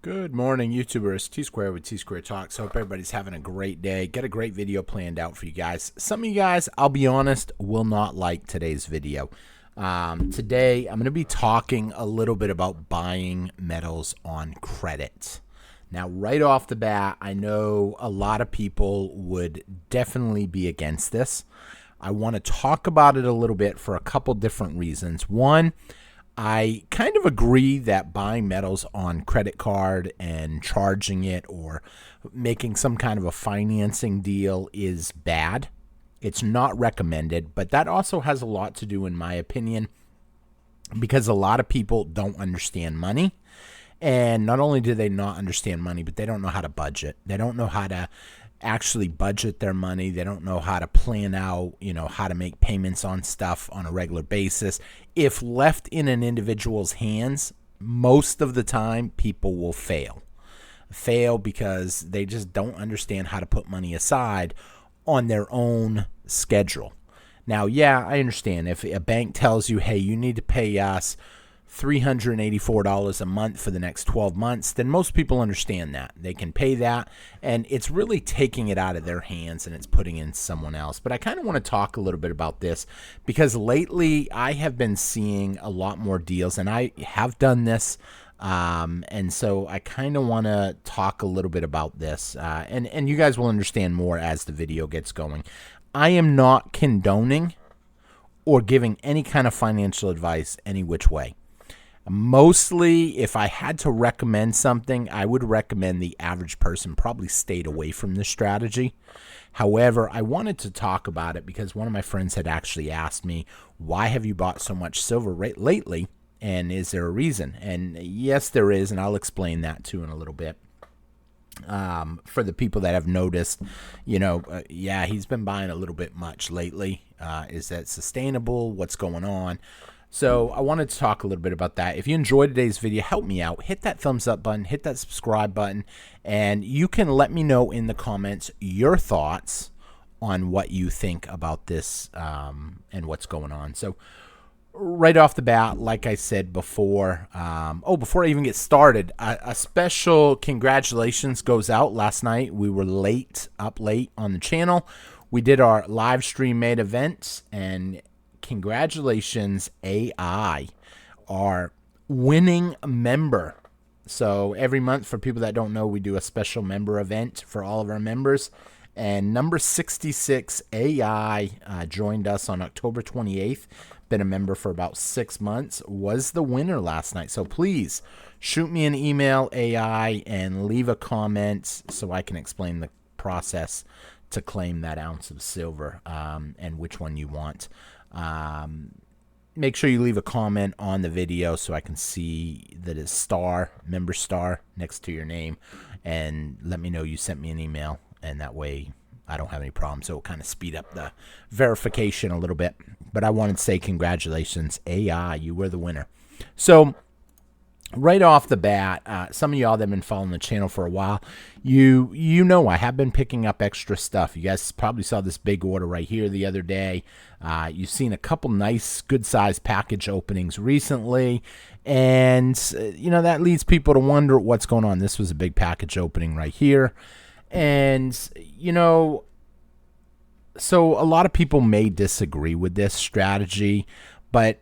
Good morning, YouTubers. T-Square with T-Square Talks. Hope everybody's having a great day. Got a great video planned out for you guys. Some of you guys, I'll be honest, will not like today's video. Today, I'm going to be talking a little bit about buying metals on credit. Now, right off the bat, I know a lot of people would definitely be against this. I want to talk about it a little bit for a couple different reasons. One, I kind of agree that buying metals on credit card and charging it or making some kind of a financing deal is bad. It's not recommended, but that also has a lot to do, in my opinion, because a lot of people don't understand money. And not only do they not understand money, but they don't know how to budget. They don't know how to actually budget their money. They don't know how to plan out, how to make payments on stuff on a regular basis. If left in an individual's hands, most of the time people will fail because they just don't understand how to put money aside on their own schedule. Now, yeah, I understand if a bank tells you, hey, you need to pay us $384 a month for the next 12 months, then most people understand that. They can pay that, and it's really taking it out of their hands and it's putting in someone else. But I kind of want to talk a little bit about this because lately I have been seeing a lot more deals, and I have done this, and so I kind of want to talk a little bit about this, and you guys will understand more as the video gets going. I am not condoning or giving any kind of financial advice any which way. Mostly, if I had to recommend something, I would recommend the average person probably stayed away from this strategy. However, I wanted to talk about it because one of my friends had actually asked me, why have you bought so much silver lately, and is there a reason? And yes, there is, and I'll explain that too in a little bit. For the people that have noticed, yeah, he's been buying a little bit much lately. Is that sustainable? What's going on? So I wanted to talk a little bit about that. If you enjoyed today's video, help me out. Hit that thumbs up button, hit that subscribe button, and you can let me know in the comments your thoughts on what you think about this and what's going on. So right off the bat, like I said before, before I even get started, a special congratulations goes out last night. We were up late on the channel. We did our live stream made events, and congratulations, AI, our winning member. So every month, for people that don't know, we do a special member event for all of our members. And number 66, AI, joined us on October 28th. Been a member for about 6 months, was the winner last night. So please shoot me an email, AI, and leave a comment so I can explain the process to claim that ounce of silver and which one you want. Make sure you leave a comment on the video so I can see that it's member star next to your name, and let me know you sent me an email, and that way I don't have any problems. So it'll kind of speed up the verification a little bit. But I wanted to say congratulations, AI, you were the winner. So right off the bat, some of y'all that have been following the channel for a while, you know I have been picking up extra stuff. You guys probably saw this big order right here the other day. You've seen a couple nice, good-sized package openings recently, and that leads people to wonder what's going on. This was a big package opening right here, and so a lot of people may disagree with this strategy, but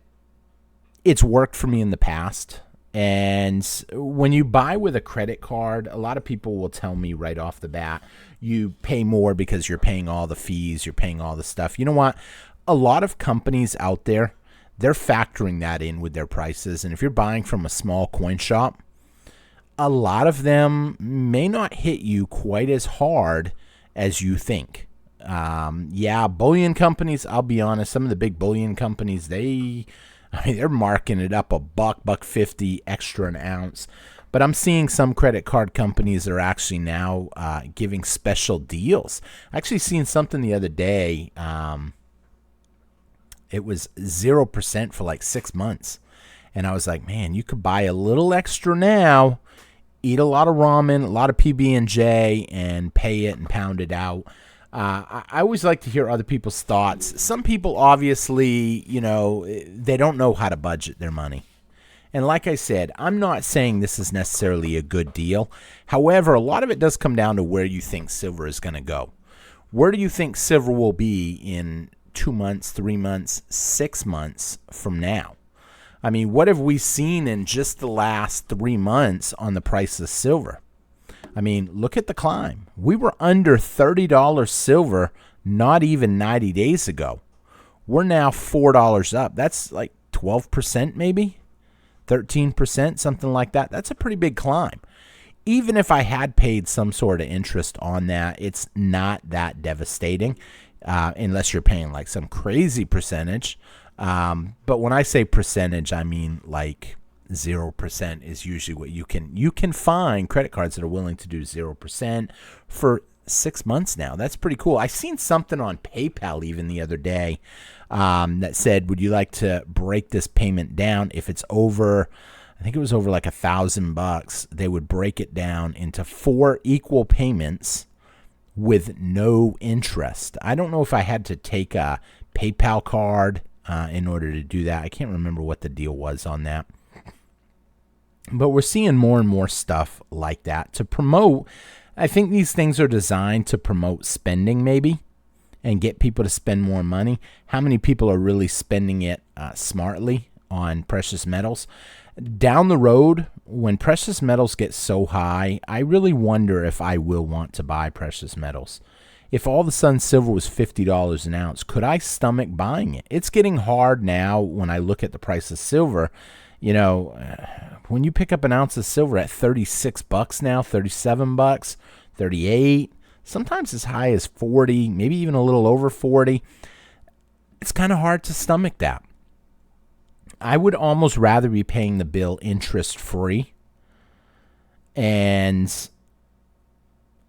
it's worked for me in the past. And when you buy with a credit card, a lot of people will tell me right off the bat, you pay more because you're paying all the fees, you're paying all the stuff. You know what? A lot of companies out there, they're factoring that in with their prices. And if you're buying from a small coin shop, a lot of them may not hit you quite as hard as you think. Yeah, bullion companies, I'll be honest, some of the big bullion companies, they're marking it up $1.50 extra an ounce. But I'm seeing some credit card companies that are actually now giving special deals. I actually seen something the other day. It was 0% for like 6 months. And I was like, man, you could buy a little extra now, eat a lot of ramen, a lot of PB&J, and pay it and pound it out. I always like to hear other people's thoughts. Some people obviously, they don't know how to budget their money. And like I said, I'm not saying this is necessarily a good deal. However, a lot of it does come down to where you think silver is going to go. Where do you think silver will be in 2 months, 3 months, 6 months from now? I mean, what have we seen in just the last 3 months on the price of silver? I mean, look at the climb. We were under $30 silver not even 90 days ago. We're now $4 up. That's like 12% maybe, 13%, something like that. That's a pretty big climb. Even if I had paid some sort of interest on that, it's not that devastating unless you're paying like some crazy percentage. But when I say percentage, I mean like 0% is usually what you can find credit cards that are willing to do 0% for 6 months now. That's pretty cool. I seen something on PayPal even the other day that said, would you like to break this payment down? If it's over, I think it was over like $1,000, they would break it down into 4 equal payments with no interest. I don't know if I had to take a PayPal card in order to do that. I can't remember what the deal was on that. But we're seeing more and more stuff like that to promote. I think these things are designed to promote spending maybe and get people to spend more money. How many people are really spending it smartly on precious metals? Down the road, when precious metals get so high, I really wonder if I will want to buy precious metals. If all of a sudden silver was $50 an ounce, could I stomach buying it? It's getting hard now when I look at the price of silver. You know, when you pick up an ounce of silver at $36 now, $37, $38, sometimes as high as $40, maybe even a little over $40, it's kind of hard to stomach that. I would almost rather be paying the bill interest-free and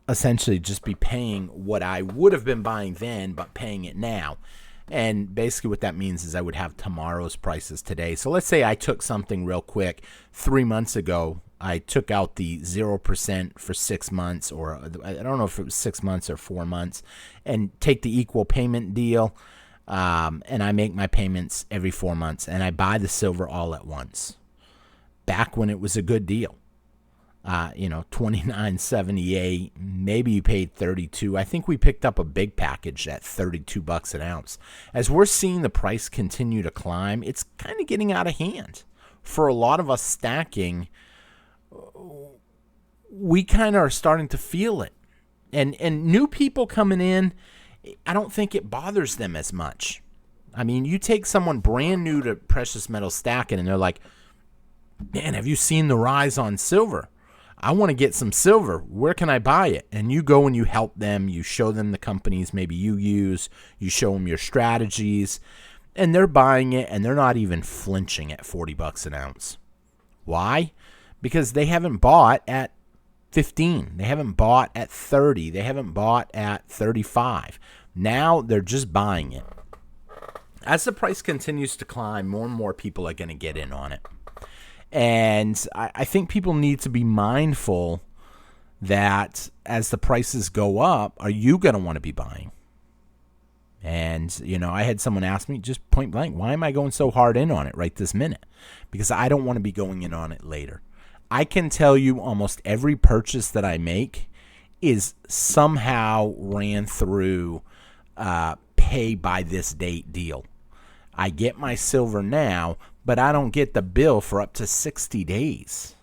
essentially just be paying what I would have been buying then, but paying it now. And basically what that means is I would have tomorrow's prices today. So let's say I took something real quick 3 months ago. I took out the 0% for 6 months, or I don't know if it was 6 months or 4 months, and take the equal payment deal. And I make my payments every 4 months, and I buy the silver all at once. Back when it was a good deal. $29.78, maybe you paid $32. I think we picked up a big package at $32 an ounce. As we're seeing the price continue to climb, it's kind of getting out of hand. For a lot of us stacking, we kind of are starting to feel it. And new people coming in, I don't think it bothers them as much. I mean, you take someone brand new to precious metal stacking and they're like, man, have you seen the rise on silver? I want to get some silver. Where can I buy it? And you go and you help them. You show them the companies maybe you use. You show them your strategies. And they're buying it, and they're not even flinching at $40 an ounce. Why? Because they haven't bought at 15. They haven't bought at 30. They haven't bought at 35. Now they're just buying it. As the price continues to climb, more and more people are going to get in on it. And I think people need to be mindful that as the prices go up, are you going to want to be buying? And, I had someone ask me just point blank, why am I going so hard in on it right this minute? Because I don't want to be going in on it later. I can tell you almost every purchase that I make is somehow ran through pay by this date deal. I get my silver now, but I don't get the bill for up to 60 days.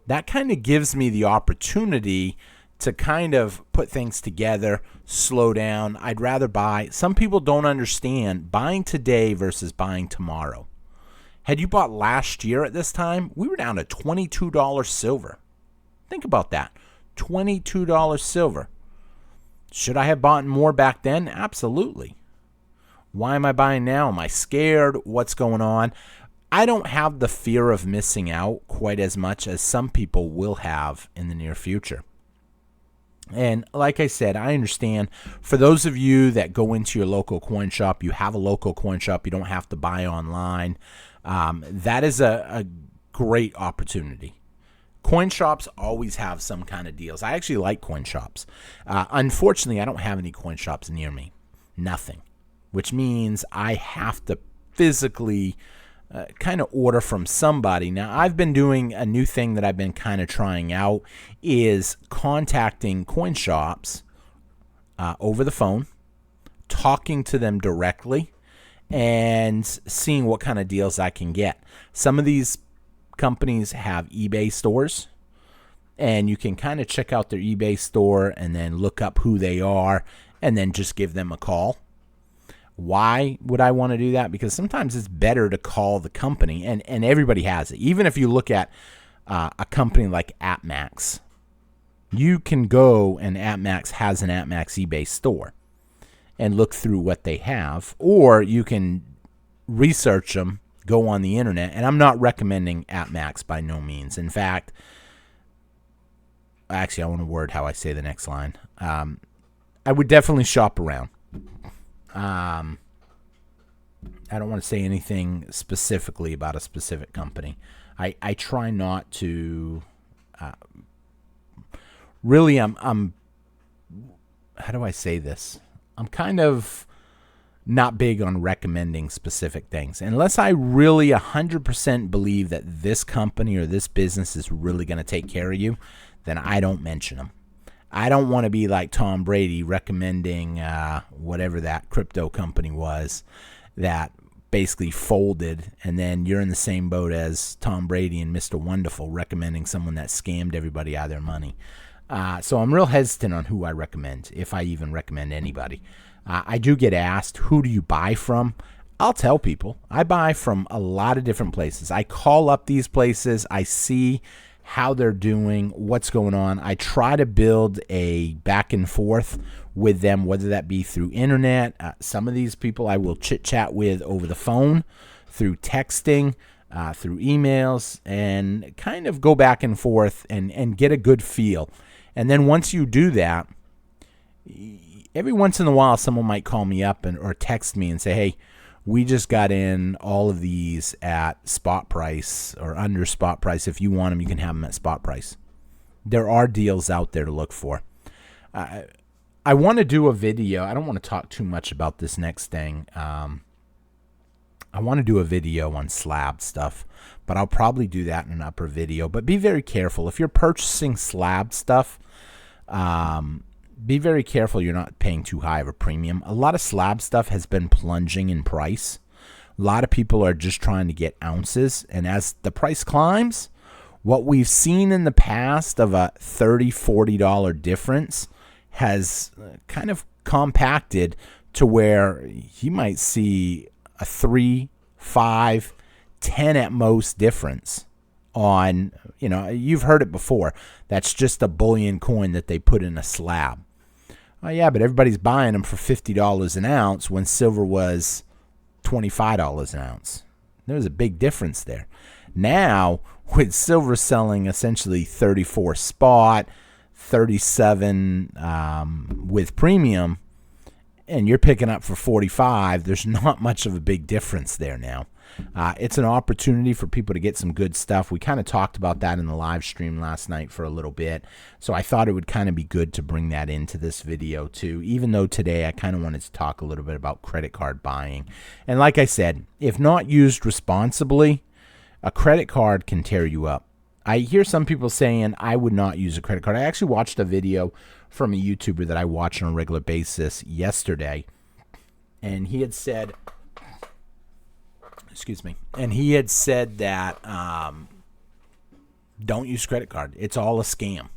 That kind of gives me the opportunity to kind of put things together, slow down. I'd rather buy. Some people don't understand buying today versus buying tomorrow. Had you bought last year at this time, we were down to $22 silver. Think about that. $22 silver. Should I have bought more back then? Absolutely. Why am I buying now? Am I scared? What's going on? I don't have the fear of missing out quite as much as some people will have in the near future. And like I said, I understand for those of you that go into your local coin shop, you have a local coin shop, you don't have to buy online. That is a great opportunity. Coin shops always have some kind of deals. I actually like coin shops. Unfortunately, I don't have any coin shops near me. Nothing. Which means I have to physically kind of order from somebody. Now, I've been doing a new thing that I've been kind of trying out is contacting coin shops over the phone, talking to them directly, and seeing what kind of deals I can get. Some of these companies have eBay stores, and you can kind of check out their eBay store and then look up who they are and then just give them a call. Why would I want to do that? Because sometimes it's better to call the company, and everybody has it. Even if you look at a company like AppMax, you can go, and AppMax has an AppMax eBay store, and look through what they have, or you can research them, go on the internet. And I'm not recommending AppMax by no means. In fact, actually, I want to word how I say the next line. I would definitely shop around. I don't want to say anything specifically about a specific company. I try not to. Really, I'm. How do I say this? I'm kind of not big on recommending specific things. Unless I really 100% believe that this company or this business is really going to take care of you, then I don't mention them. I don't want to be like Tom Brady recommending whatever that crypto company was that basically folded, and then you're in the same boat as Tom Brady and Mr. Wonderful recommending someone that scammed everybody out of their money. So I'm real hesitant on who I recommend, if I even recommend anybody. I do get asked, who do you buy from? I'll tell people. I buy from a lot of different places. I call up these places. I see how they're doing, what's going on. I try to build a back and forth with them, whether that be through internet. Some of these people I will chit-chat with over the phone, through texting, through emails, and kind of go back and forth and get a good feel. And then once you do that, every once in a while, someone might call me up or text me and say, hey, we just got in all of these at spot price or under spot price. If you want them, you can have them at spot price. There are deals out there to look for. I want to do a video. I don't want to talk too much about this next thing. I want to do a video on slab stuff, but I'll probably do that in an upper video. But be very careful. If you're purchasing slab stuff, be very careful you're not paying too high of a premium. A lot of slab stuff has been plunging in price. A lot of people are just trying to get ounces. And as the price climbs, what we've seen in the past of a $30, $40 difference has kind of compacted to where you might see a 3, 5, 10 at most difference on, you've heard it before. That's just a bullion coin that they put in a slab. Oh, yeah, but everybody's buying them for $50 an ounce when silver was $25 an ounce. There's a big difference there. Now, with silver selling essentially 34 spot, 37 with premium, and you're picking up for 45, there's not much of a big difference there now. It's an opportunity for people to get some good stuff. We kind of talked about that in the live stream last night for a little bit. So I thought it would kind of be good to bring that into this video too, even though today I kind of wanted to talk a little bit about credit card buying. And like I said, if not used responsibly, a credit card can tear you up. I hear some people saying I would not use a credit card. I actually watched a video from a YouTuber that I watch on a regular basis yesterday, and he had said, that don't use credit card. It's all a scam,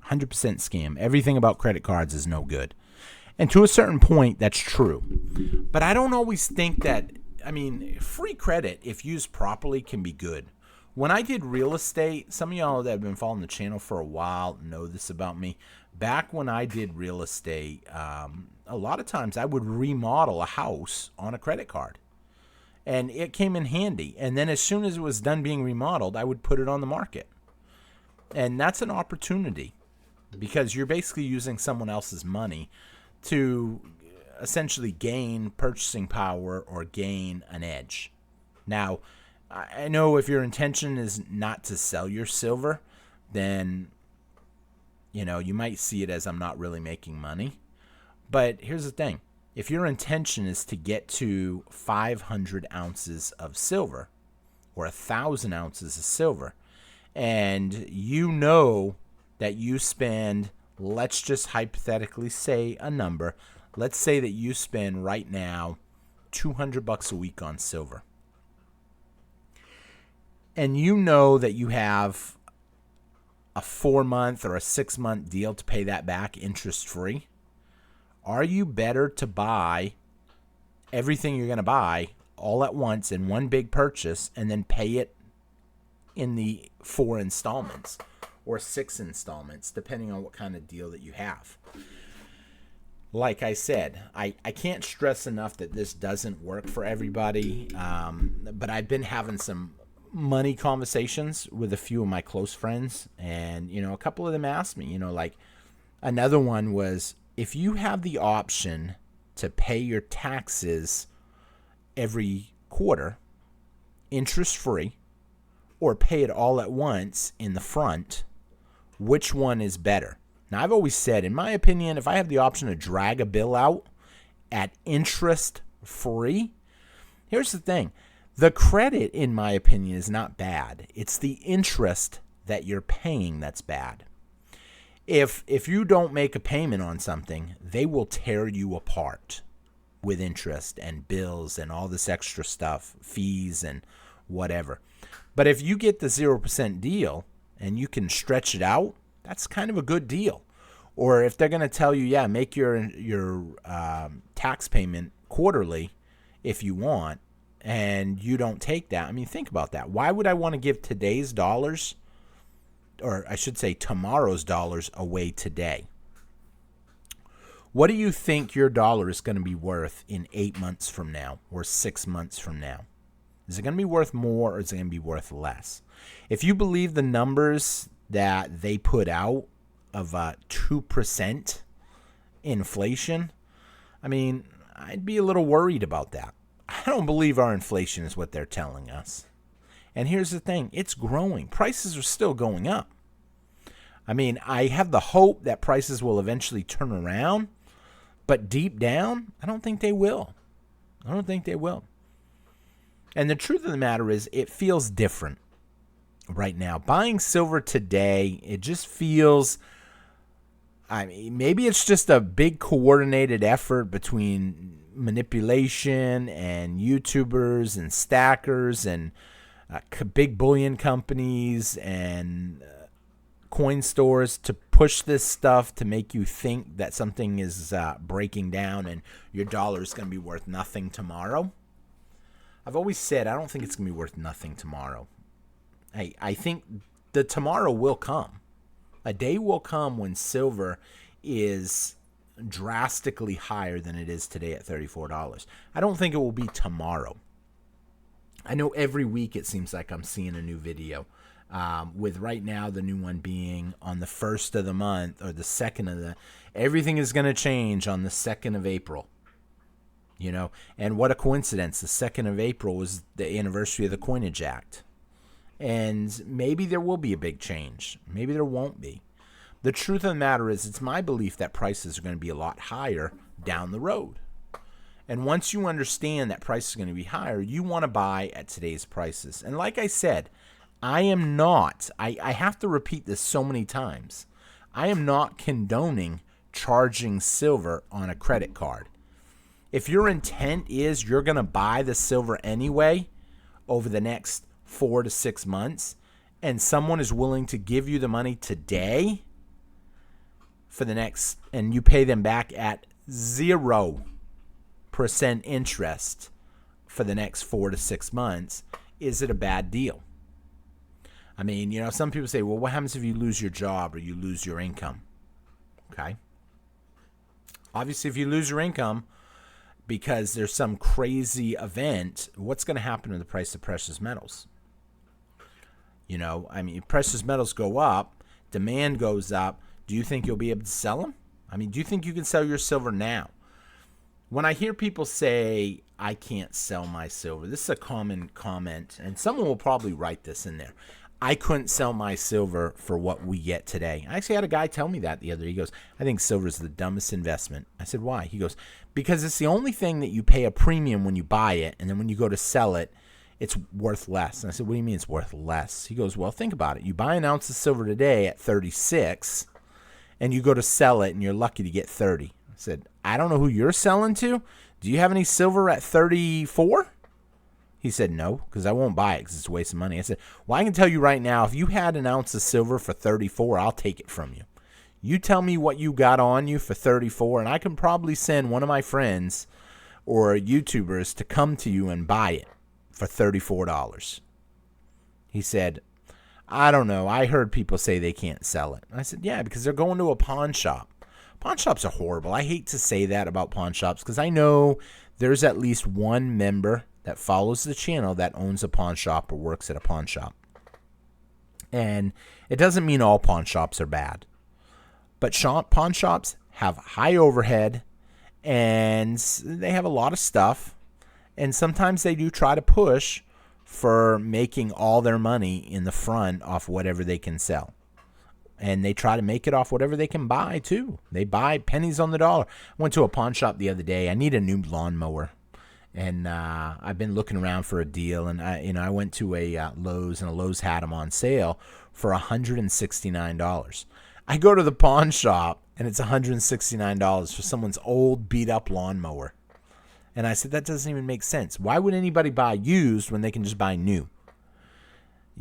100% scam. Everything about credit cards is no good. And to a certain point, that's true. But I don't always think that, free credit, if used properly, can be good. When I did real estate, some of y'all that have been following the channel for a while know this about me. Back when I did real estate, a lot of times I would remodel a house on a credit card. And it came in handy. And then as soon as it was done being remodeled, I would put it on the market. And that's an opportunity because you're basically using someone else's money to essentially gain purchasing power or gain an edge. Now, I know if your intention is not to sell your silver, then, you might see it as I'm not really making money. But here's the thing. If your intention is to get to 500 ounces of silver, or 1,000 ounces of silver, and you know that you spend, let's just hypothetically say a number, let's say that you spend right now $200 a week on silver, and you know that you have a 4-month or a 6-month deal to pay that back interest-free, are you better to buy everything you're going to buy all at once in one big purchase and then pay it in the 4 installments or 6 installments, depending on what kind of deal that you have? Like I said, I can't stress enough that this doesn't work for everybody, but I've been having some money conversations with a few of my close friends, and a couple of them asked me, like another one was, if you have the option to pay your taxes every quarter interest free or pay it all at once in the front, which one is better? Now, I've always said, in my opinion, if I have the option to drag a bill out at interest free, here's the thing. The credit, in my opinion, is not bad. It's the interest that you're paying that's bad. If you don't make a payment on something, they will tear you apart with interest and bills and all this extra stuff, fees and whatever. But if you get the 0% deal and you can stretch it out, that's kind of a good deal. Or if they're going to tell you, yeah, make your tax payment quarterly if you want, and you don't take that. I mean, think about that. Why would I want to give today's dollars, or I should say tomorrow's dollars, away today? What do you think your dollar is going to be worth in 8 months from now or 6 months from now? Is it going to be worth more, or is it going to be worth less? If you believe the numbers that they put out of 2% inflation, I mean, I'd be a little worried about that. I don't believe our inflation is what they're telling us. And here's the thing, it's growing. Prices are still going up. I mean, I have the hope that prices will eventually turn around, but deep down, I don't think they will. I don't think they will. And the truth of the matter is, it feels different right now. Buying silver today, it just feels, I mean, maybe it's just a big coordinated effort between manipulation and YouTubers and stackers and big bullion companies and coin stores to push this stuff to make you think that something is breaking down and your dollar is going to be worth nothing tomorrow. I've always said I don't think it's going to be worth nothing tomorrow. I think the tomorrow will come. A day will come when silver is drastically higher than it is today at $34. I don't think it will be tomorrow. I know every week it seems like I'm seeing a new video, with right now the new one being on the 1st of the month or the 2nd of the, everything is going to change on the 2nd of April. And what a coincidence. The 2nd of April was the anniversary of the Coinage Act. And maybe there will be a big change. Maybe there won't be. The truth of the matter is, it's my belief that prices are going to be a lot higher down the road. And once you understand that prices are going to be higher, you want to buy at today's prices. And like I said, I am not, I have to repeat this so many times, I am not condoning charging silver on a credit card. If your intent is you're going to buy the silver anyway over the next 4 to 6 months, and someone is willing to give you the money today for the next, and you pay them back at 0% interest for the next 4 to 6 months, is it a bad deal? I mean, some people say, well, what happens if you lose your job or you lose your income? Okay. Obviously, if you lose your income because there's some crazy event, what's going to happen to the price of precious metals? Precious metals go up, demand goes up. Do you think you'll be able to sell them? Do you think you can sell your silver now? When I hear people say, I can't sell my silver, this is a common comment, and someone will probably write this in there. I couldn't sell my silver for what we get today. I actually had a guy tell me that the other day. He goes, I think silver is the dumbest investment. I said, why? He goes, because it's the only thing that you pay a premium when you buy it, and then when you go to sell it, it's worth less. And I said, what do you mean it's worth less? He goes, well, think about it. You buy an ounce of silver today at 36 and you go to sell it and you're lucky to get 30. I said, I don't know who you're selling to. Do you have any silver at 34? He said, no, because I won't buy it because it's a waste of money. I said, well, I can tell you right now, if you had an ounce of silver for 34, I'll take it from you. You tell me what you got on you for 34, and I can probably send one of my friends or YouTubers to come to you and buy it for $34. He said, I don't know. I heard people say they can't sell it. I said, yeah, because they're going to a pawn shop. Pawn shops are horrible. I hate to say that about pawn shops because I know there's at least one member that follows the channel that owns a pawn shop or works at a pawn shop. And it doesn't mean all pawn shops are bad. But pawn shops have high overhead and they have a lot of stuff. And sometimes they do try to push for making all their money in the front off whatever they can sell. And they try to make it off whatever they can buy, too. They buy pennies on the dollar. I went to a pawn shop the other day. I need a new lawnmower. And I've been looking around for a deal. And I went to a Lowe's, and a Lowe's had them on sale for $169. I go to the pawn shop, and it's $169 for someone's old, beat-up lawnmower. And I said, that doesn't even make sense. Why would anybody buy used when they can just buy new?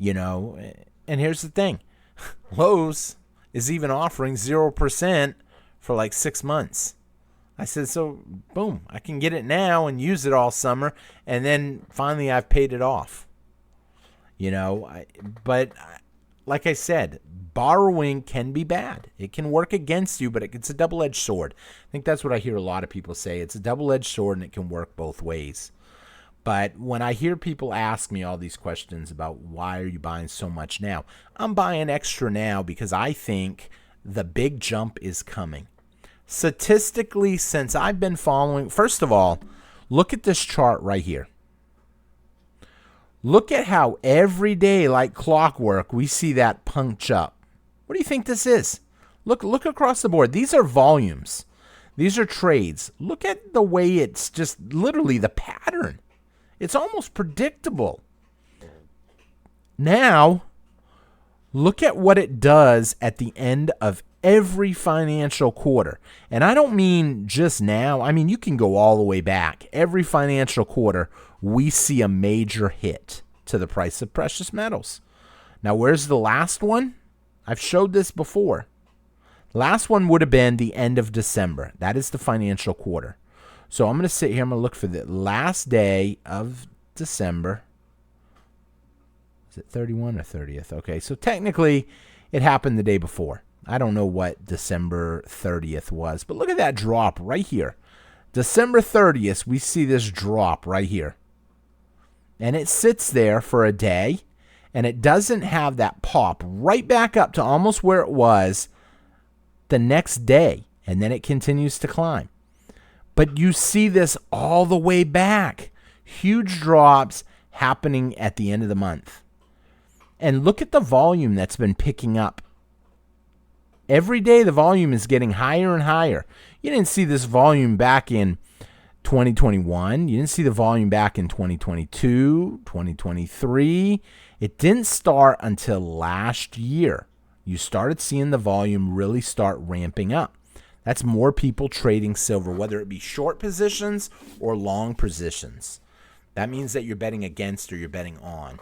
And here's the thing. Lowe's is even offering 0% for like 6 months. I said, so boom, I can get it now and use it all summer. And then finally I've paid it off. But like I said, borrowing can be bad. It can work against you, but it's a double-edged sword. I think that's what I hear a lot of people say. It's a double-edged sword and it can work both ways. But when I hear people ask me all these questions about why are you buying so much now, I'm buying extra now because I think the big jump is coming. Statistically, since I've been following, first of all, look at this chart right here. Look at how every day, like clockwork, we see that punch up. What do you think this is? Look across the board. These are volumes. These are trades. Look at the way it's just literally the pattern. It's almost predictable. Now, look at what it does at the end of every financial quarter. And I don't mean just now. I mean, you can go all the way back. Every financial quarter, we see a major hit to the price of precious metals. Now, where's the last one? I've showed this before. Last one would have been the end of December. That is the financial quarter. So I'm going to sit here. I'm going to look for the last day of December. Is it 31 or 30th? Okay, so technically it happened the day before. I don't know what December 30th was, but look at that drop right here. December 30th, we see this drop right here. And it sits there for a day, and it doesn't have that pop right back up to almost where it was the next day, and then it continues to climb. But you see this all the way back. Huge drops happening at the end of the month. And look at the volume that's been picking up. Every day the volume is getting higher and higher. You didn't see this volume back in 2021. You didn't see the volume back in 2022, 2023. It didn't start until last year. You started seeing the volume really start ramping up. That's more people trading silver, whether it be short positions or long positions. That means that you're betting against or you're betting on.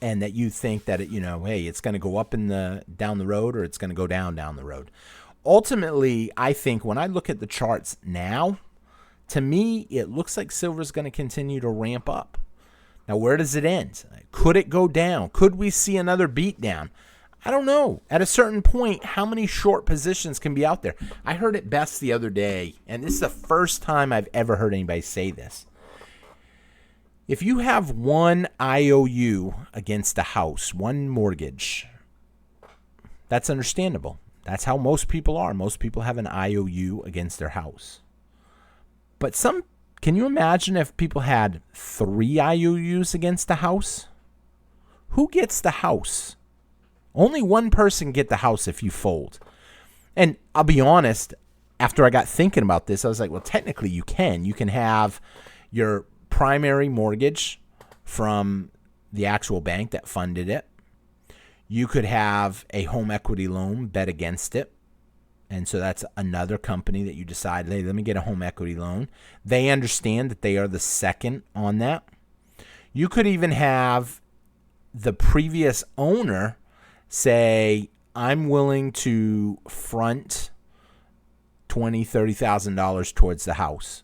And that you think that, hey, it's going to go up down the road or it's going to go down the road. Ultimately, I think when I look at the charts now, to me, it looks like silver is going to continue to ramp up. Now, where does it end? Could it go down? Could we see another beat down? I don't know. At a certain point, how many short positions can be out there? I heard it best the other day, and this is the first time I've ever heard anybody say this. If you have one IOU against a house, one mortgage, that's understandable. That's how most people are. Most people have an IOU against their house. But can you imagine if people had 3 IOUs against a house? Who gets the house? Only one person get the house if you fold. And I'll be honest, after I got thinking about this, I was like, well, technically you can. You can have your primary mortgage from the actual bank that funded it. You could have a home equity loan bet against it. And so that's another company that you decide, hey, let me get a home equity loan. They understand that they are the second on that. You could even have the previous owner say, I'm willing to front $20,000, $30,000 towards the house.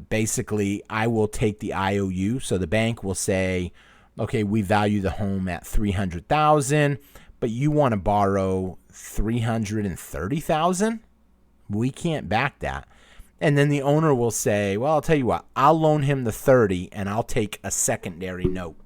Basically, I will take the IOU. So the bank will say, okay, we value the home at $300,000, but you want to borrow $330,000? We can't back that. And then the owner will say, well, I'll tell you what, I'll loan him the 30 and I'll take a secondary note.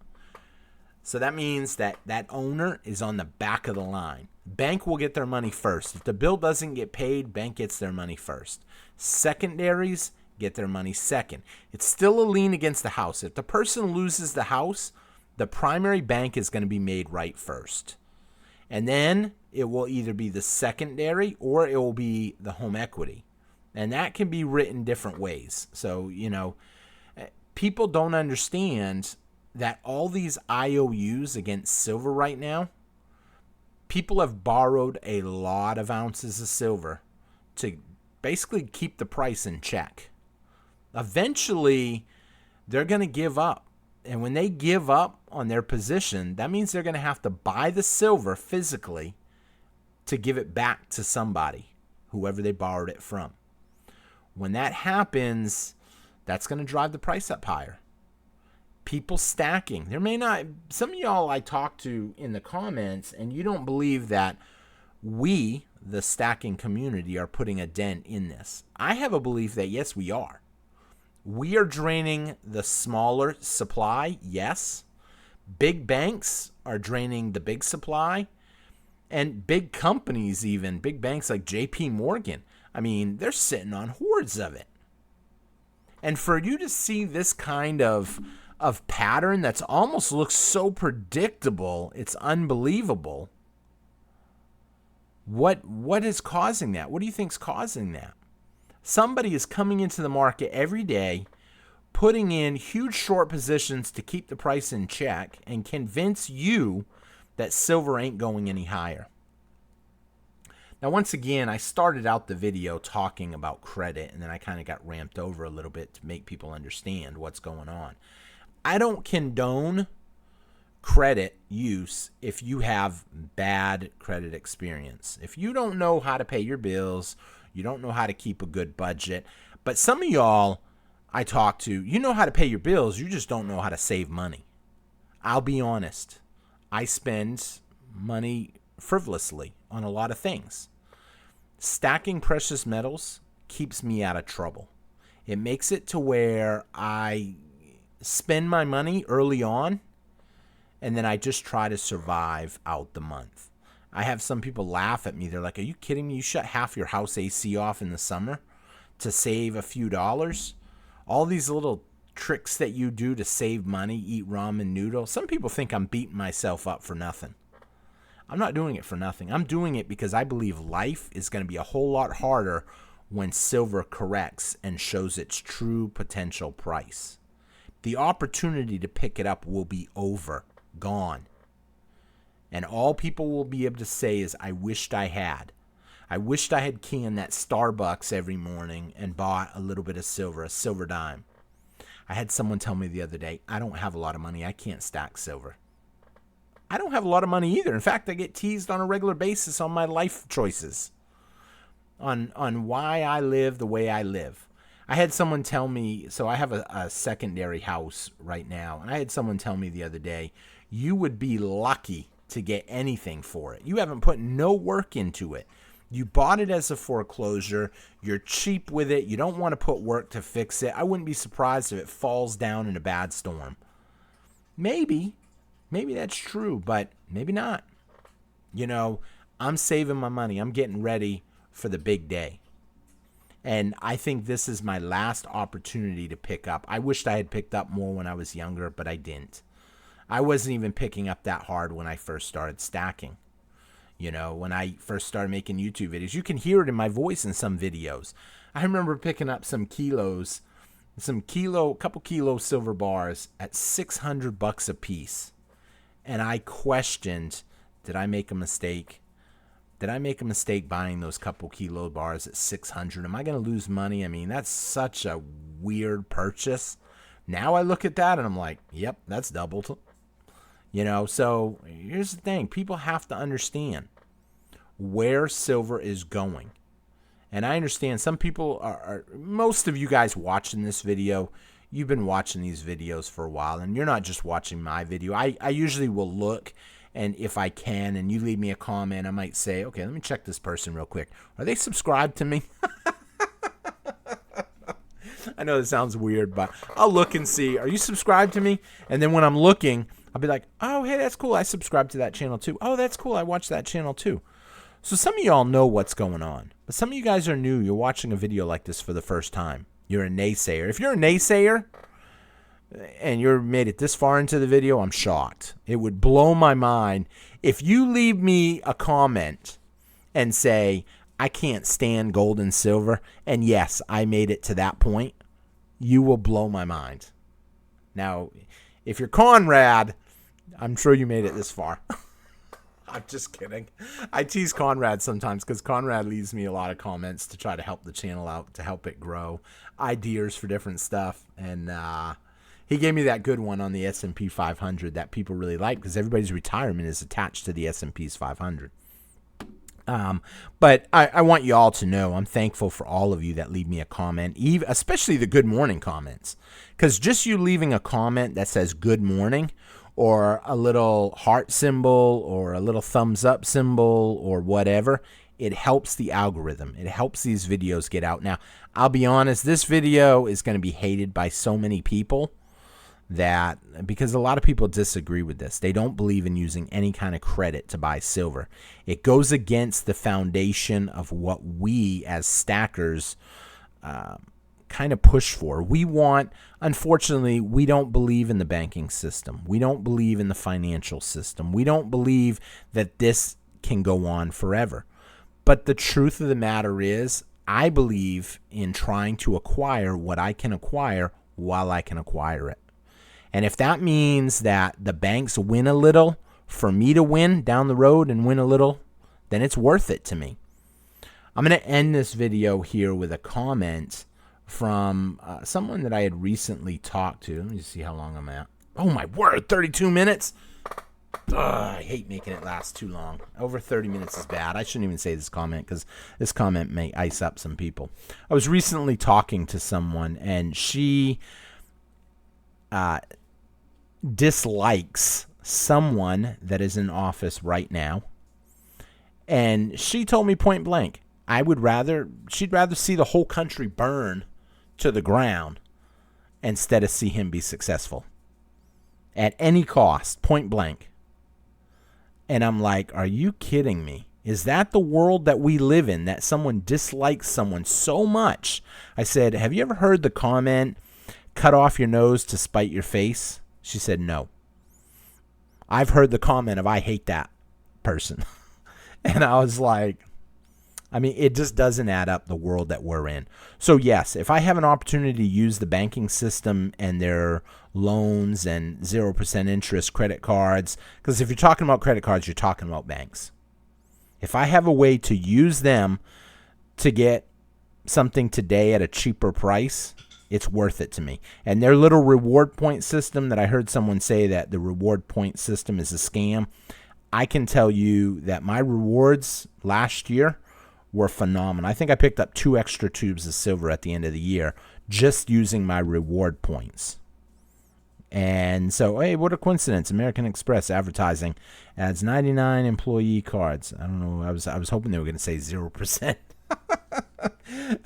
So that means that that owner is on the back of the line. Bank will get their money first. If the bill doesn't get paid, bank gets their money first. Secondaries get their money second. It's still a lien against the house. If the person loses the house, the primary bank is going to be made right first. And then it will either be the secondary or it will be the home equity. And that can be written different ways. So, people don't understand that all these IOUs against silver right now, people have borrowed a lot of ounces of silver to basically keep the price in check. Eventually, they're going to give up. And when they give up on their position, that means they're going to have to buy the silver physically to give it back to somebody, whoever they borrowed it from. When that happens, that's going to drive the price up higher. People stacking. Some of y'all I talk to in the comments, and you don't believe that we, the stacking community, are putting a dent in this. I have a belief that yes, we are. We are draining the smaller supply, yes. Big banks are draining the big supply. And big companies even, big banks like JP Morgan, they're sitting on hordes of it. And for you to see this kind of pattern that's almost looks so predictable, it's unbelievable. What is causing that? What do you think's causing that? Somebody is coming into the market every day, putting in huge short positions to keep the price in check and convince you that silver ain't going any higher. Now, once again, I started out the video talking about credit, and then I kind of got ramped over a little bit to make people understand what's going on. I don't condone credit use if you have bad credit experience. If you don't know how to pay your bills, you don't know how to keep a good budget. But some of y'all I talk to, you know how to pay your bills, you just don't know how to save money. I'll be honest. I spend money frivolously on a lot of things. Stacking precious metals keeps me out of trouble. It makes it to where I spend my money early on, and then I just try to survive out the month. I have some people laugh at me. They're like, are you kidding me? You shut half your house AC off in the summer to save a few dollars? All these little tricks that you do to save money, eat ramen noodles. Some people think I'm beating myself up for nothing. I'm not doing it for nothing. I'm doing it because I believe life is going to be a whole lot harder when silver corrects and shows its true potential price. The opportunity to pick it up will be over, gone. And all people will be able to say is, I wished I had. I wished I had canned that Starbucks every morning and bought a little bit of silver, a silver dime. I had someone tell me the other day, I don't have a lot of money. I can't stack silver. I don't have a lot of money either. In fact, I get teased on a regular basis on my life choices, on why I live the way I live. I had someone tell me, so I have a secondary house right now, and I had someone tell me the other day, you would be lucky to get anything for it. You haven't put no work into it. You bought it as a foreclosure. You're cheap with it. You don't want to put work to fix it. I wouldn't be surprised if it falls down in a bad storm. Maybe that's true, but maybe not. I'm saving my money. I'm getting ready for the big day. And I think this is my last opportunity to pick up. I wished I had picked up more when I was younger, but I didn't. I wasn't even picking up that hard when I first started stacking. When I first started making YouTube videos, you can hear it in my voice in some videos. I remember picking up some kilos couple kilo silver bars at $600 a piece. And I questioned, did I make a mistake? Did I make a mistake buying those couple kilo bars at 600? Am I going to lose money? I mean, that's such a weird purchase. Now I look at that and I'm like, yep, that's doubled. So here's the thing. People have to understand where silver is going. And I understand some people most of you guys watching this video, you've been watching these videos for a while, and you're not just watching my video. I usually will look, and if I can, and you leave me a comment, I might say, okay, let me check this person real quick. Are they subscribed to me? I know this sounds weird, but I'll look and see, are you subscribed to me? And then when I'm looking, I'll be like, oh, hey, that's cool. I subscribe to that channel too. Oh, that's cool. I watch that channel too. So some of y'all know what's going on, but some of you guys are new. You're watching a video like this for the first time. You're a naysayer. If you're a naysayer and you're made it this far into the video, I'm shocked. It would blow my mind if you leave me a comment and say, I can't stand gold and silver, and yes, I made it to that point. You will blow my mind. Now, if you're Conrad, I'm sure you made it this far. I'm just kidding. I tease Conrad sometimes because Conrad leaves me a lot of comments to try to help the channel out, to help it grow, ideas for different stuff. And he gave me that good one on the S&P 500 that people really like because everybody's retirement is attached to the S&P's 500. But I want you all to know I'm thankful for all of you that leave me a comment, especially the good morning comments. Because just you leaving a comment that says good morning, or a little heart symbol, or a little thumbs up symbol, or whatever, it helps the algorithm. It helps these videos get out. Now, I'll be honest, this video is going to be hated by so many people because a lot of people disagree with this. They don't believe in using any kind of credit to buy silver. It goes against the foundation of what we as stackers kind of push for. Unfortunately, we don't believe in the banking system. We don't believe in the financial system. We don't believe that this can go on forever. But the truth of the matter is, I believe in trying to acquire what I can acquire while I can acquire it. And if that means that the banks win a little for me to win down the road and win a little, then it's worth it to me. I'm going to end this video here with a comment from someone that I had recently talked to. Let me just see how long I'm at. Oh my word, 32 minutes? I hate making it last too long. Over 30 minutes is bad. I shouldn't even say this comment because this comment may ice up some people. I was recently talking to someone, and she dislikes someone that is in office right now. And she told me point blank, she'd rather see the whole country burn to the ground instead of see him be successful at any cost, point blank. And I'm like, are you kidding me? Is that the world that we live in, that someone dislikes someone so much? I said, have you ever heard the comment, cut off your nose to spite your face? She said, no. I've heard the comment of, I hate that person. And I was like, I mean, it just doesn't add up, the world that we're in. So yes, if I have an opportunity to use the banking system and their loans and 0% interest credit cards, because if you're talking about credit cards, you're talking about banks. If I have a way to use them to get something today at a cheaper price, it's worth it to me. And their little reward point system that I heard someone say that the reward point system is a scam, I can tell you that my rewards last year were phenomenal. I think I picked up 2 extra tubes of silver at the end of the year just using my reward points. And so, hey, what a coincidence. American Express advertising adds 99 employee cards. I don't know. I was hoping they were going to say 0%.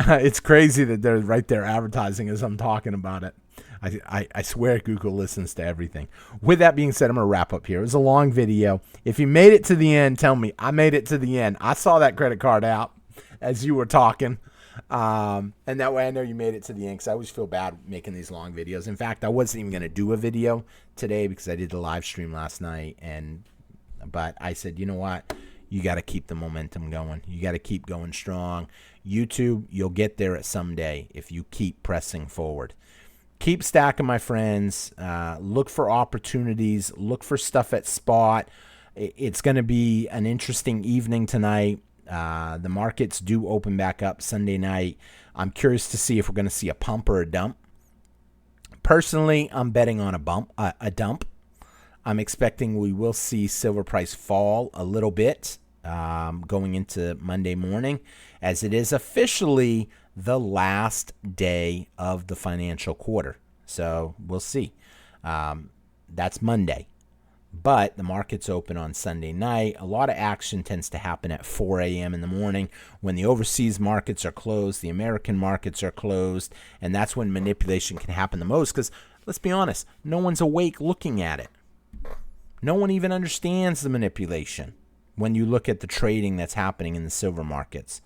It's crazy that they're right there advertising as I'm talking about it. I swear Google listens to everything. With that being said, I'm going to wrap up here. It was a long video. If you made it to the end, tell me. I made it to the end. I saw that credit card out as you were talking. And that way I know you made it to the end, because I always feel bad making these long videos. In fact, I wasn't even going to do a video today because I did the live stream last night. But I said, you know what? You got to keep the momentum going. You got to keep going strong. YouTube, you'll get there at some day if you keep pressing forward. keep stacking, my friends. Look for opportunities. Look for stuff at spot. It's going to be an interesting evening tonight. The markets do open back up Sunday night. I'm curious to see if we're going to see a pump or a dump. Personally, I'm betting on a dump. I'm expecting we will see silver price fall a little bit going into Monday morning, as it is officially the last day of the financial quarter. So we'll see. That's Monday. But the markets open on Sunday night. A lot of action tends to happen at 4 a.m. in the morning when the overseas markets are closed, the American markets are closed, and that's when manipulation can happen the most because, let's be honest, no one's awake looking at it. No one even understands the manipulation when you look at the trading that's happening in the silver markets.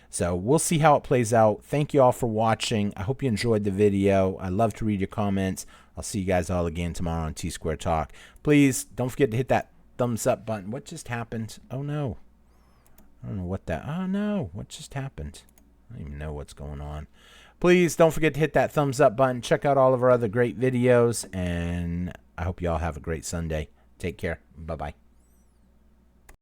So we'll see how it plays out. Thank you all for watching. I hope you enjoyed the video. I love to read your comments. I'll see you guys all again tomorrow on T-Square Talk. Please don't forget to hit that thumbs up button. What just happened? Oh, no. I don't know what that... Oh, no. What just happened? I don't even know what's going on. Please don't forget to hit that thumbs up button. Check out all of our other great videos. And I hope you all have a great Sunday. Take care. Bye-bye.